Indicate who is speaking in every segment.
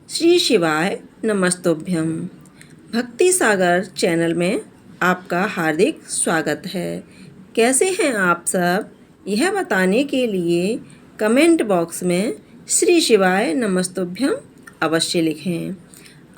Speaker 1: श्री शिवाय नमस्तुभ्यम। भक्ति सागर चैनल में आपका हार्दिक स्वागत है। कैसे हैं आप सब, यह बताने के लिए कमेंट बॉक्स में श्री शिवाय नमस्तुभ्यम अवश्य लिखें।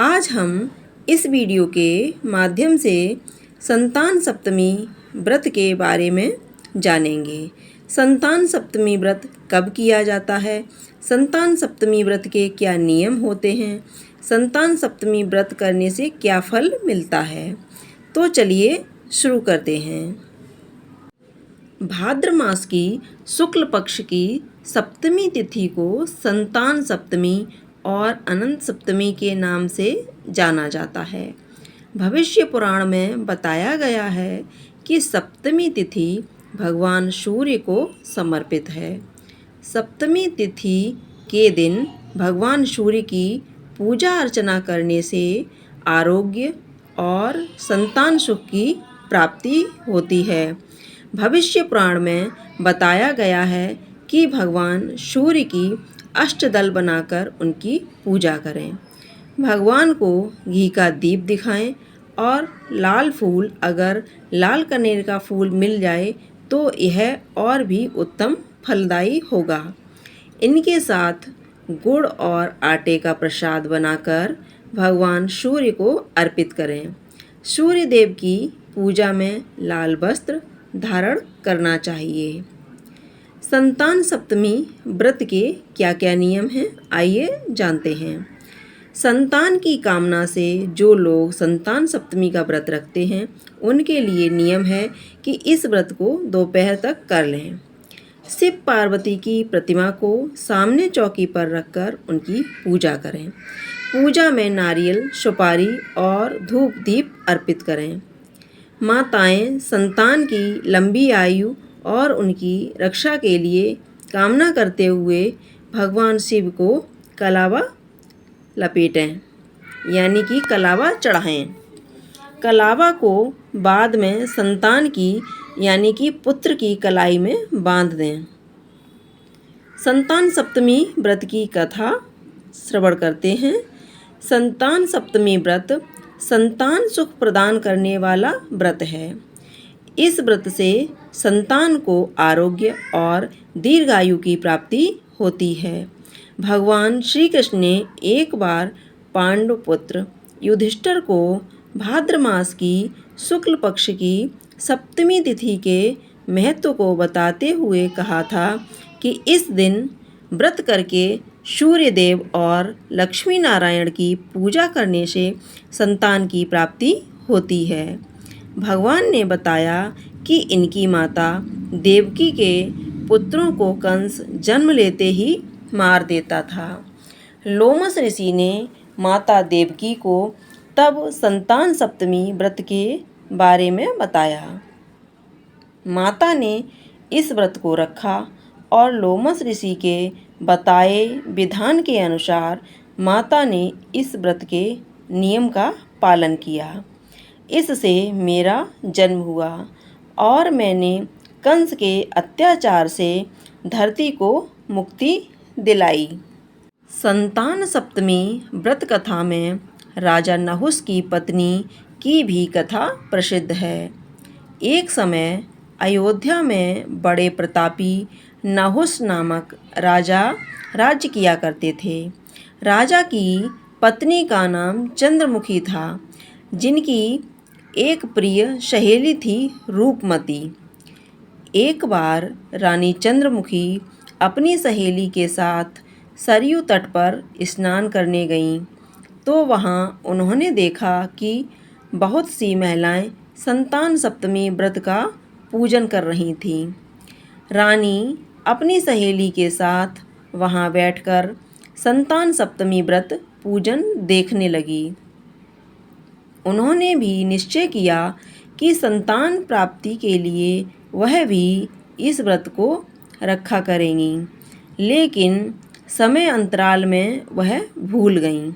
Speaker 1: आज हम इस वीडियो के माध्यम से संतान सप्तमी व्रत के बारे में जानेंगे। संतान सप्तमी व्रत कब किया जाता है, संतान सप्तमी व्रत के क्या नियम होते हैं, संतान सप्तमी व्रत करने से क्या फल मिलता है। तो चलिए शुरू करते हैं। भाद्र मास की शुक्ल पक्ष की सप्तमी तिथि को संतान सप्तमी और अनंत सप्तमी के नाम से जाना जाता है। भविष्य पुराण में बताया गया है कि सप्तमी तिथि भगवान सूर्य को समर्पित है। सप्तमी तिथि के दिन भगवान सूर्य की पूजा अर्चना करने से आरोग्य और संतान सुख की प्राप्ति होती है। भविष्य पुराण में बताया गया है कि भगवान सूर्य की अष्टदल बनाकर उनकी पूजा करें, भगवान को घी का दीप दिखाएं और लाल फूल, अगर लाल कनेर का फूल मिल जाए तो यह और भी उत्तम फलदायी होगा। इनके साथ गुड़ और आटे का प्रसाद बनाकर भगवान सूर्य को अर्पित करें। सूर्य देव की पूजा में लाल वस्त्र धारण करना चाहिए। संतान सप्तमी व्रत के क्या क्या नियम हैं, आइए जानते हैं। संतान की कामना से जो लोग संतान सप्तमी का व्रत रखते हैं उनके लिए नियम है कि इस व्रत को दोपहर तक कर लें। शिव पार्वती की प्रतिमा को सामने चौकी पर रखकर उनकी पूजा करें। पूजा में नारियल, सुपारी और धूप दीप अर्पित करें। माताएं संतान की लंबी आयु और उनकी रक्षा के लिए कामना करते हुए भगवान शिव को कलावा लपेटें, यानी कि कलावा चढ़ाएं। कलावा को बाद में संतान की यानी कि पुत्र की कलाई में बांध दें। संतान सप्तमी व्रत की कथा श्रवण करते हैं। संतान सप्तमी व्रत संतान सुख प्रदान करने वाला व्रत है। इस व्रत से संतान को आरोग्य और दीर्घायु की प्राप्ति होती है। भगवान श्री कृष्ण ने एक बार पांडु पुत्र युधिष्ठिर को भाद्र मास की शुक्ल पक्ष की सप्तमी तिथि के महत्व को बताते हुए कहा था कि इस दिन व्रत करके सूर्य देव और लक्ष्मी नारायण की पूजा करने से संतान की प्राप्ति होती है। भगवान ने बताया कि इनकी माता देवकी के पुत्रों को कंस जन्म लेते ही मार देता था। लोमस ऋषि ने माता देवकी को तब संतान सप्तमी व्रत के बारे में बताया। माता ने इस व्रत को रखा और लोमस ऋषि के बताए विधान के अनुसार माता ने इस व्रत के नियम का पालन किया। इससे मेरा जन्म हुआ और मैंने कंस के अत्याचार से धरती को मुक्ति दिलाई। संतान सप्तमी व्रत कथा में राजा नहुस की पत्नी की भी कथा प्रसिद्ध है। एक समय अयोध्या में बड़े प्रतापी नहुस नामक राजा राज्य किया करते थे। राजा की पत्नी का नाम चंद्रमुखी था, जिनकी एक प्रिय सहेली थी रूपमती। एक बार रानी चंद्रमुखी अपनी सहेली के साथ सरयू तट पर स्नान करने गईं, तो वहां उन्होंने देखा कि बहुत सी महिलाएं संतान सप्तमी व्रत का पूजन कर रही थीं। रानी अपनी सहेली के साथ वहां बैठकर संतान सप्तमी व्रत पूजन देखने लगी। उन्होंने भी निश्चय किया कि संतान प्राप्ति के लिए वह भी इस व्रत को रखा करेंगी, लेकिन समय अंतराल में वह भूल गईं।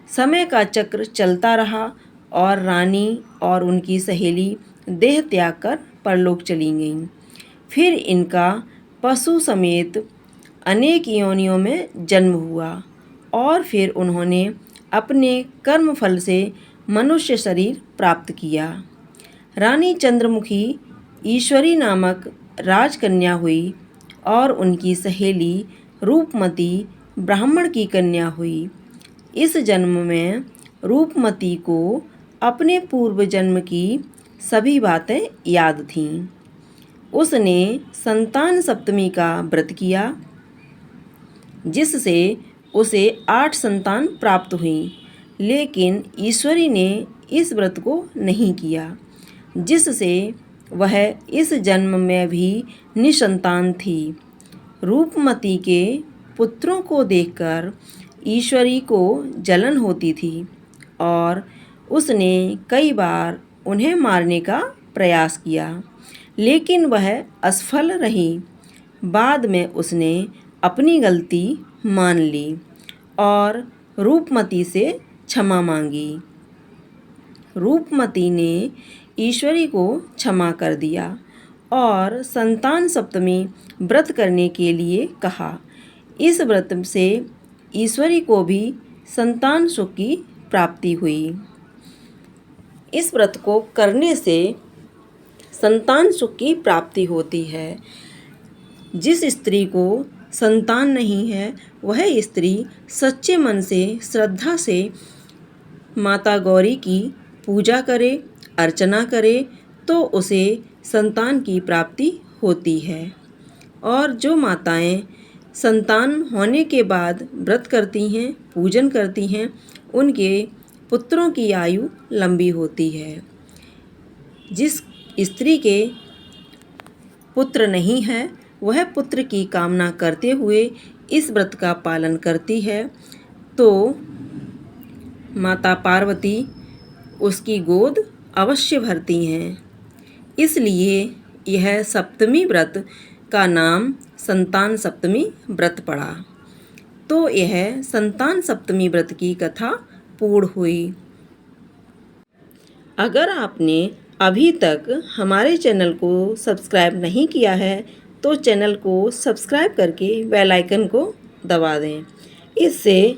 Speaker 1: समय का चक्र चलता रहा और रानी और उनकी सहेली देह त्याग कर परलोक चली गईं। फिर इनका पशु समेत अनेक योनियों में जन्म हुआ और फिर उन्होंने अपने कर्म फल से मनुष्य शरीर प्राप्त किया। रानी चंद्रमुखी ईश्वरी नामक राजकन्या हुई और उनकी सहेली रूपमती ब्राह्मण की कन्या हुई। इस जन्म में रूपमती को अपने पूर्व जन्म की सभी बातें याद थीं। उसने संतान सप्तमी का व्रत किया, जिससे उसे 8 संतान प्राप्त हुई, लेकिन ईश्वरी ने इस व्रत को नहीं किया, जिससे वह इस जन्म में भी निसंतान थी। रूपमती के पुत्रों को देखकर ईश्वरी को जलन होती थी और उसने कई बार उन्हें मारने का प्रयास किया, लेकिन वह असफल रही। बाद में उसने अपनी गलती मान ली और रूपमती से क्षमा मांगी। रूपमती ने ईश्वरी को क्षमा कर दिया और संतान सप्तमी व्रत करने के लिए कहा। इस व्रत से ईश्वरी को भी संतान सुख की प्राप्ति हुई। इस व्रत को करने से संतान सुख की प्राप्ति होती है। जिस स्त्री को संतान नहीं है, वह स्त्री सच्चे मन से श्रद्धा से माता गौरी की पूजा करे, अर्चना करे, तो उसे संतान की प्राप्ति होती है। और जो माताएं संतान होने के बाद व्रत करती हैं, पूजन करती हैं, उनके पुत्रों की आयु लंबी होती है। जिस स्त्री के पुत्र नहीं है, वह पुत्र की कामना करते हुए इस व्रत का पालन करती है, तो माता पार्वती उसकी गोद अवश्य भरती हैं। इसलिए यह सप्तमी व्रत का नाम संतान सप्तमी व्रत पड़ा। तो यह संतान सप्तमी व्रत की कथा पूर्ण हुई। अगर आपने अभी तक हमारे चैनल को सब्सक्राइब नहीं किया है, तो चैनल को सब्सक्राइब करके बेल आइकन को दबा दें। इससे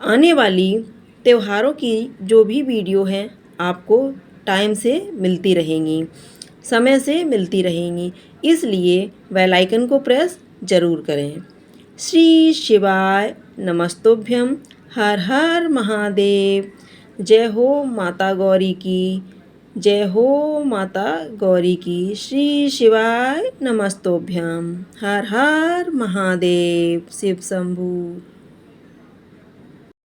Speaker 1: आने वाली त्योहारों की जो भी वीडियो हैं, आपको टाइम से मिलती रहेंगी, समय से मिलती रहेंगी। इसलिए बेल आइकन को प्रेस ज़रूर करें। श्री शिवाय नमस्तुभ्यं। हर हर महादेव। जय हो माता गौरी की। जय हो माता गौरी की। श्री शिवाय नमस्तुभ्यं। हर हर महादेव। शिव शंभू।